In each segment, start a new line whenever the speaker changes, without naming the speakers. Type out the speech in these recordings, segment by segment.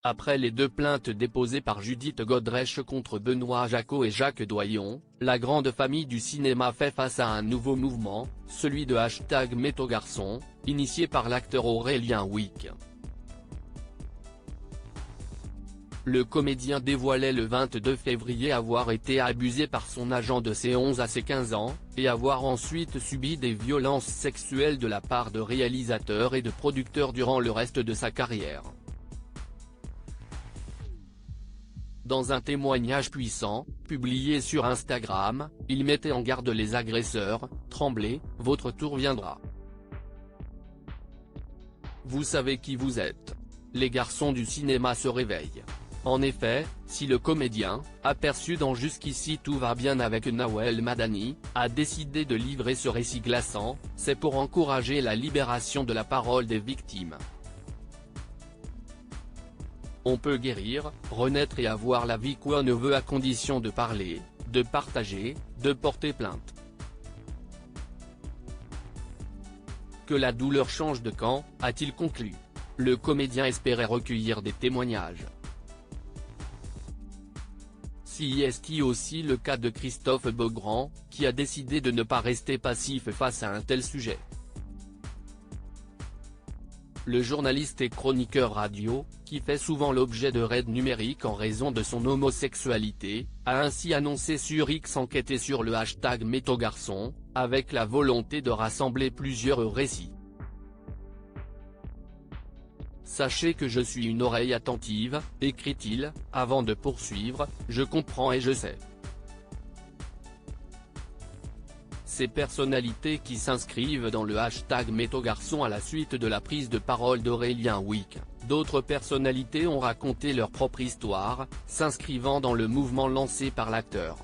Après les 2 plaintes déposées par Judith Godrèche contre Benoît Jacot et Jacques Doyon, la grande famille du cinéma fait face à un nouveau mouvement, celui de #MétoGarçon, initié par l'acteur Aurélien Wiik. Le comédien dévoilait le 22 février avoir été abusé par son agent de ses 11 à ses 15 ans, et avoir ensuite subi des violences sexuelles de la part de réalisateurs et de producteurs durant le reste de sa carrière. Dans un témoignage puissant, publié sur Instagram, il mettait en garde les agresseurs: « Tremblez, votre tour viendra. Vous savez qui vous êtes. Les garçons du cinéma se réveillent ». En effet, si le comédien, aperçu dans Jusqu'ici tout va bien avec Nawel Madani, a décidé de livrer ce récit glaçant, c'est pour encourager la libération de la parole des victimes. On peut guérir, renaître et avoir la vie qu'on veut à condition de parler, de partager, de porter plainte. Que la douleur change de camp, a-t-il conclu. Le comédien espérait recueillir des témoignages. C'est aussi le cas de Christophe Beaugrand, qui a décidé de ne pas rester passif face à un tel sujet. Le journaliste et chroniqueur radio, qui fait souvent l'objet de raids numériques en raison de son homosexualité, a ainsi annoncé sur X enquêter sur le #MétoGarçon, avec la volonté de rassembler plusieurs récits. Sachez que je suis une oreille attentive, écrit-il, avant de poursuivre, je comprends et je sais. Ces personnalités qui s'inscrivent dans le #MétoGarçon à la suite de la prise de parole d'Aurélien Wiik, d'autres personnalités ont raconté leur propre histoire, s'inscrivant dans le mouvement lancé par l'acteur.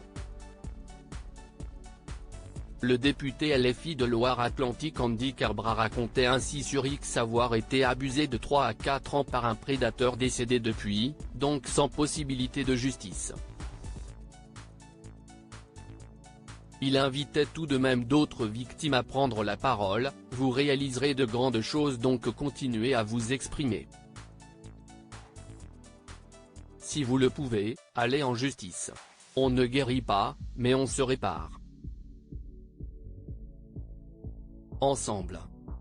Le député LFI de Loire-Atlantique Andy Carbra racontait ainsi sur X avoir été abusé de 3 à 4 ans par un prédateur décédé depuis, donc sans possibilité de justice. Il invitait tout de même d'autres victimes à prendre la parole: « Vous réaliserez de grandes choses, donc continuez à vous exprimer. Si vous le pouvez, allez en justice. On ne guérit pas, mais on se répare. Ensemble ».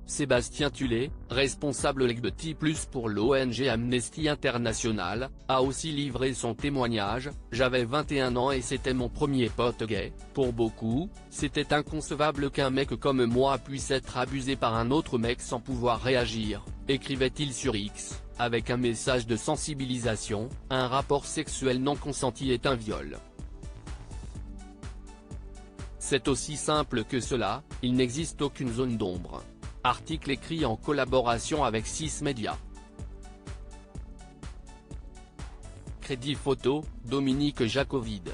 Sébastien Tullet, responsable LGBT+ pour l'ONG Amnesty International, a aussi livré son témoignage: « J'avais 21 ans et c'était mon premier pote gay, pour beaucoup, c'était inconcevable qu'un mec comme moi puisse être abusé par un autre mec sans pouvoir réagir », écrivait-il sur X, avec un message de sensibilisation: « Un rapport sexuel non consenti est un viol. C'est aussi simple que cela, il n'existe aucune zone d'ombre. » Article écrit en collaboration avec 6 médias. Crédit photo, Dominique Jacovide.